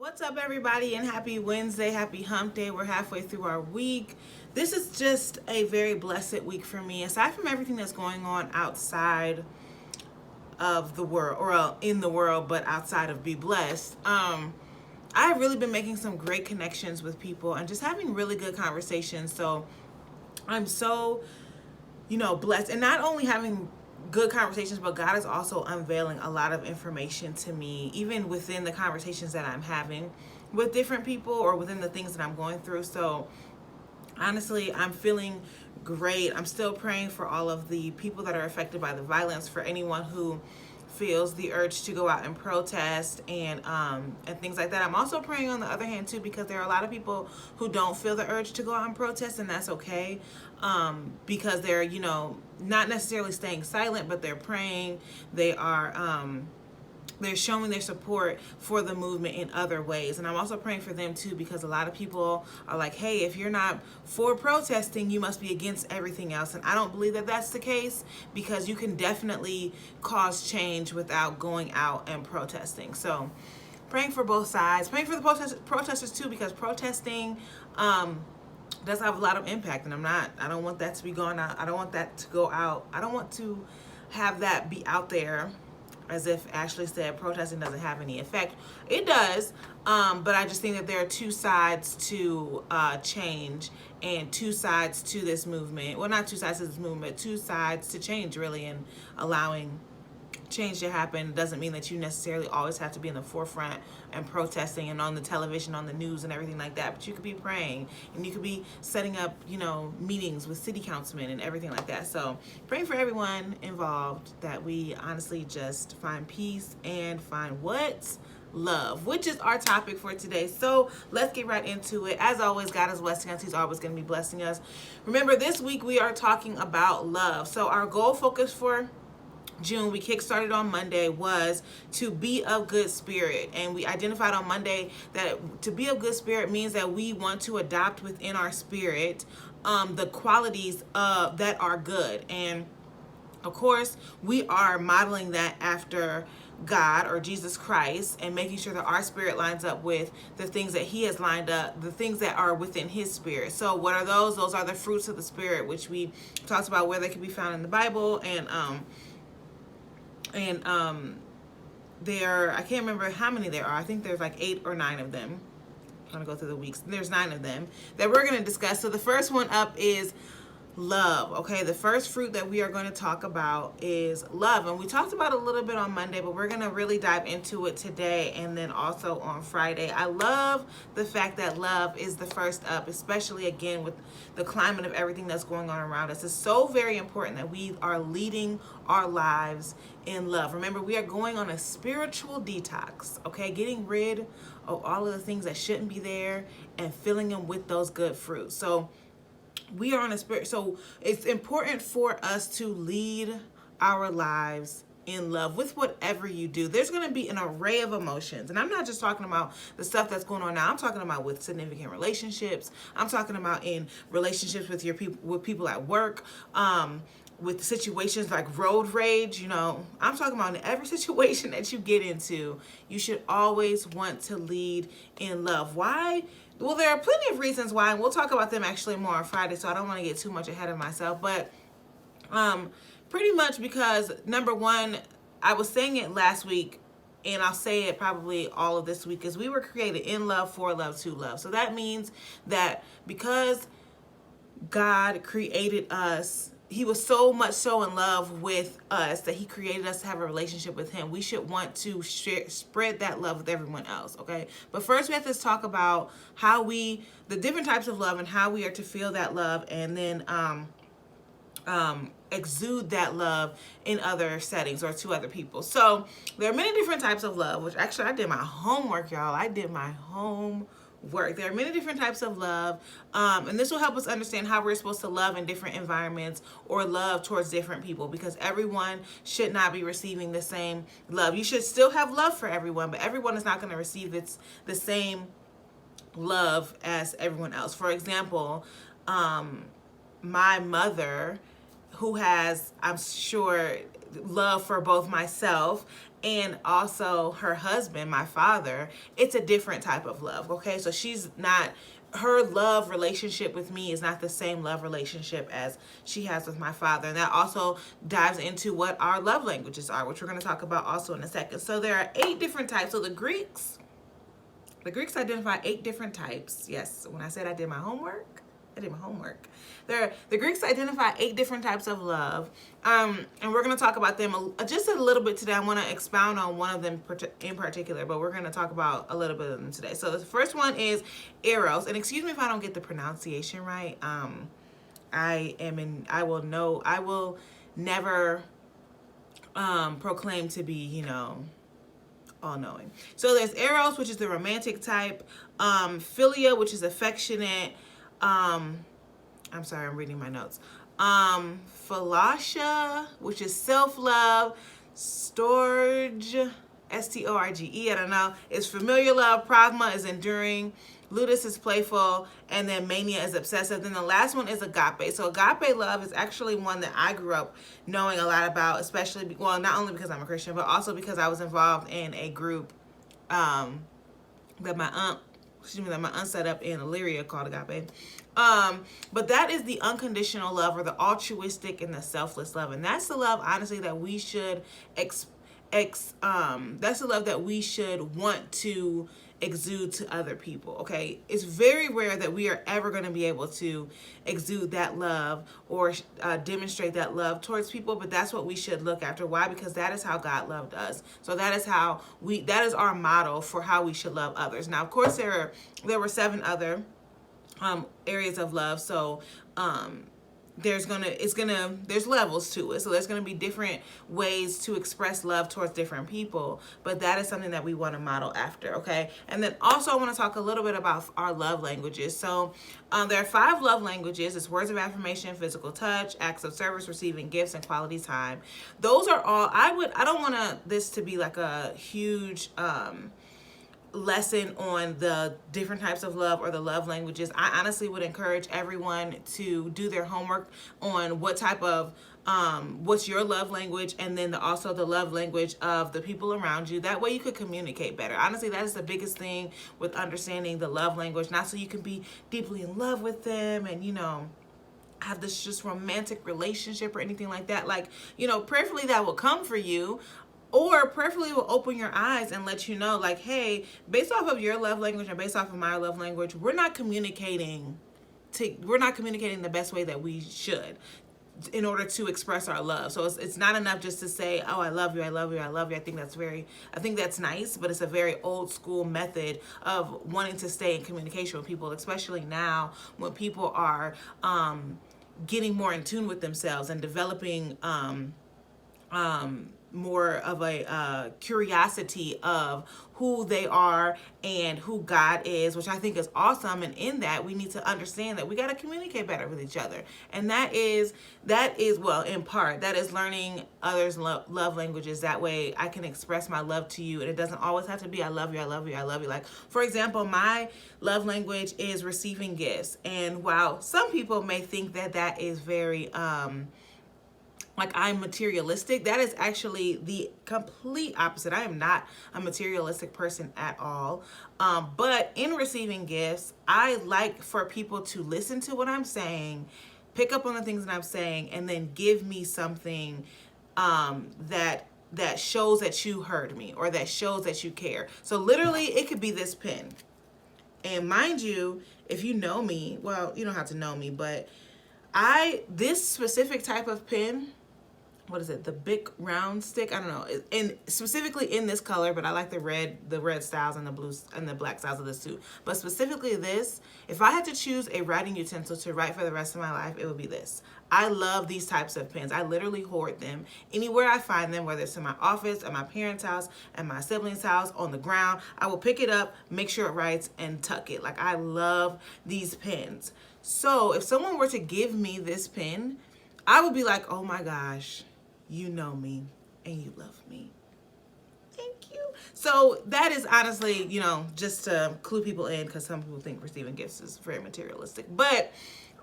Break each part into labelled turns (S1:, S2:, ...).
S1: What's up, everybody, and happy Wednesday, happy hump day. We're halfway through our week. This is just a very blessed week for me. Aside from everything that's going on outside of the world, or in the world, but outside of be blessed, I've really been making some great connections with people and just having really good conversations. So I'm so, blessed. And not only having good conversations, but God is also unveiling a lot of information to me, even within the conversations that I'm having with different people or within the things that I'm going through. So honestly, I'm feeling great. I'm still praying for all of the people that are affected by the violence, for anyone who feels the urge to go out and protest and things like that. I'm also praying on the other hand too, because there are a lot of people who don't feel the urge to go out and protest, and that's okay, because they're not necessarily staying silent, but they're praying. They're showing their support for the movement in other ways. And I'm also praying for them too, because a lot of people are like, hey, if you're not for protesting, you must be against everything else. And I don't believe that that's the case, because you can definitely cause change without going out and protesting. So praying for both sides, praying for the protesters too, because protesting does have a lot of impact. And I don't want that to be going out. I don't want that to go out. I don't want to have that be out there as if Ashley said protesting doesn't have any effect. It does, but I just think that there are two sides to change, and two sides to this movement. Well, not two sides to this movement, but two sides to change, really, and allowing change to happen. Doesn't mean that you necessarily always have to be in the forefront and protesting and on the television, on the news and everything like that, but you could be praying, and you could be setting up meetings with city councilmen and everything like that. So praying for everyone involved, that we honestly just find peace and find love, which is our topic for today. So let's get right into it. As always, God is blessing us. He's always going to be blessing us. Remember, this week we are talking about love. So our goal focus for June, we kickstarted on Monday, was to be of good spirit. And we identified on Monday that to be of good spirit means that we want to adopt within our spirit the qualities that are good. And of course, we are modeling that after God or Jesus Christ, and making sure that our spirit lines up with the things that He has lined up, the things that are within His spirit. So what are those? Those are the fruits of the Spirit, which we talked about where they can be found in the Bible. And there, I can't remember how many there are. I think there's like 8 or 9 of them. I'm gonna go through the weeks. There's 9 of them that we're gonna discuss. So the first one up is love. Okay, the first fruit that we are going to talk about is love, and we talked about it a little bit on Monday, but we're going to really dive into it today and then also on Friday. I love the fact that love is the first up, especially again with the climate of everything that's going on around us. It's so very important that we are leading our lives in love. Remember, we are going on a spiritual detox, okay, getting rid of all of the things that shouldn't be there and filling them with those good fruits. So we are on a spirit. So it's important for us to lead our lives in love with whatever you do. There's going to be an array of emotions. And I'm not just talking about the stuff that's going on now. I'm talking about with significant relationships. I'm talking about in relationships with people at work, with situations like road rage. I'm talking about in every situation that you get into, you should always want to lead in love. Why? Well, there are plenty of reasons why, and we'll talk about them actually more on Friday, so I don't want to get too much ahead of myself. But pretty much because, number one, I was saying it last week, and I'll say it probably all of this week, is we were created in love, for love, to love. So that means that because God created us, He was so much so in love with us that He created us to have a relationship with Him. We should want to spread that love with everyone else, okay? But first we have to talk about the different types of love and how we are to feel that love, and then exude that love in other settings or to other people. So there are many different types of love, which actually I did my homework, y'all. I did my homework. There are many different types of love, and this will help us understand how we're supposed to love in different environments or love towards different people, because everyone should not be receiving the same love. You should still have love for everyone, but everyone is not going to receive the same love as everyone else. For example, my mother, who has, I'm sure, love for both myself and also her husband, my father, it's a different type of love, okay? So she's not, her love relationship with me is not the same love relationship as she has with my father. And that also dives into what our love languages are, which we're going to talk about also in a second. So there are 8 different types. So the Greeks identify 8 different types. Yes, when I said I did my homework, I did my homework. The Greeks identify 8 different types of love, and we're going to talk about them just a little bit today. I want to expound on one of them in particular, but we're going to talk about a little bit of them today. So the first one is eros, and excuse me if I don't get the pronunciation right. I will never proclaim to be, all-knowing. So there's eros, which is the romantic type, philia, which is affectionate, I'm sorry, I'm reading my notes. Philastia, which is self-love. Storge, Storge, I don't know, is familiar love. Pragma is enduring. Ludus is playful. And then mania is obsessive. Then the last one is agape. So agape love is actually one that I grew up knowing a lot about, especially, well, not only because I'm a Christian, but also because I was involved in a group that my aunt set up in Illyria called Agape. But that is the unconditional love, or the altruistic and the selfless love. And that's the love, honestly, that we should that's the love that we should want to exude to other people, okay? It's very rare that we are ever going to be able to exude that love or demonstrate that love towards people, but that's what we should look after. Why? Because that is how God loved us. So that is our model for how we should love others. Now, of course, there were 7 other areas of love. So there's levels to it. So there's gonna be different ways to express love towards different people, but that is something that we want to model after, okay? And then also I want to talk a little bit about our love languages. So there are 5 love languages. It's words of affirmation, physical touch, acts of service, receiving gifts, and quality time. Those are all, I don't want this to be like a huge lesson on the different types of love or the love languages. I honestly would encourage everyone to do their homework on what type of what's your love language, and then also the love language of the people around you. That way you could communicate better. Honestly, that is the biggest thing with understanding the love language, not so you can be deeply in love with them and have this just romantic relationship or anything like that. Like, prayerfully that will come for you, or prayerfully will open your eyes and let you know, like, hey, based off of your love language and based off of my love language, we're not communicating the best way that we should in order to express our love. So it's not enough just to say, oh, I love you, I love you, I love you. I think that's nice, but it's a very old school method of wanting to stay in communication with people, especially now when people are getting more in tune with themselves and developing more of a curiosity of who they are and who God is, which I think is awesome. And in that, we need to understand that we got to communicate better with each other. And that is, well, in part, that is learning others' love languages. That way I can express my love to you. And it doesn't always have to be, I love you, I love you, I love you. Like, for example, my love language is receiving gifts. And while some people may think that that is very, like I'm materialistic, that is actually the complete opposite. I am not a materialistic person at all. But in receiving gifts, I like for people to listen to what I'm saying, pick up on the things that I'm saying, and then give me something that shows that you heard me or that shows that you care. So literally, it could be this pen. And mind you, if you know me, well, you don't have to know me, but this specific type of pen, what is it? The big round stick? I don't know. And specifically in this color, but I like the red styles and the blue and the black styles of this too. But specifically this, if I had to choose a writing utensil to write for the rest of my life, it would be this. I love these types of pens. I literally hoard them anywhere I find them, whether it's in my office, at my parents' house, at my siblings' house, on the ground. I will pick it up, make sure it writes, and tuck it. Like, I love these pens. So if someone were to give me this pen, I would be like, oh my gosh, you know me and you love me. Thank you. So that is honestly, just to clue people in, because some people think receiving gifts is very materialistic. But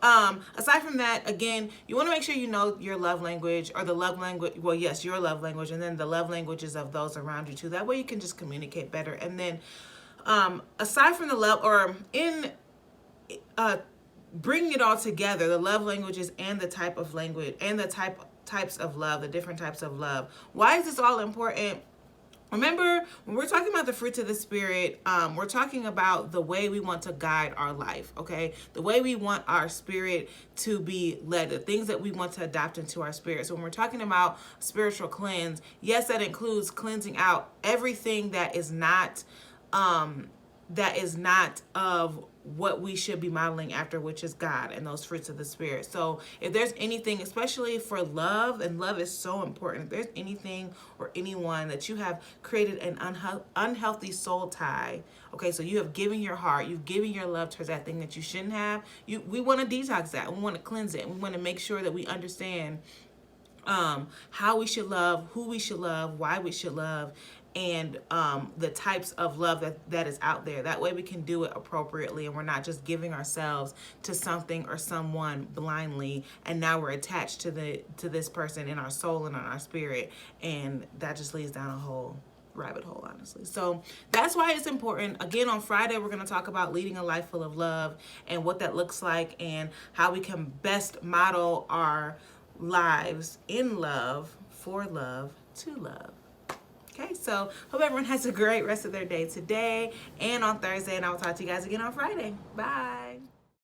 S1: Aside from that, again, you want to make sure you know your love language, or the love language, well, yes, your love language, and then the love languages of those around you too. That way you can just communicate better. And then aside from the love, or in bringing it all together, the love languages and the type of language and the types of love, the different types of love. Why is this all important? Remember, when we're talking about the fruits of the Spirit, we're talking about the way we want to guide our life, okay? The way we want our spirit to be led, the things that we want to adopt into our spirit. So when we're talking about spiritual cleanse, yes, that includes cleansing out everything that is not of what we should be modeling after, which is God and those fruits of the Spirit. So if there's anything, especially for love, and love is so important, if there's anything or anyone that you have created an unhealthy soul tie, okay, so you have given your heart, you've given your love towards that thing that you shouldn't have, we want to detox that. We want to cleanse it. We want to make sure that we understand how we should love, who we should love, why we should love, and the types of love that is out there. That way we can do it appropriately, and we're not just giving ourselves to something or someone blindly, and now we're attached to this person in our soul and in our spirit, and that just leads down a whole rabbit hole, honestly. So that's why it's important. Again, on Friday, we're going to talk about leading a life full of love and what that looks like, and how we can best model our lives in love, for love, to love. Okay, so hope everyone has a great rest of their day today and on Thursday, and I will talk to you guys again on Friday. Bye.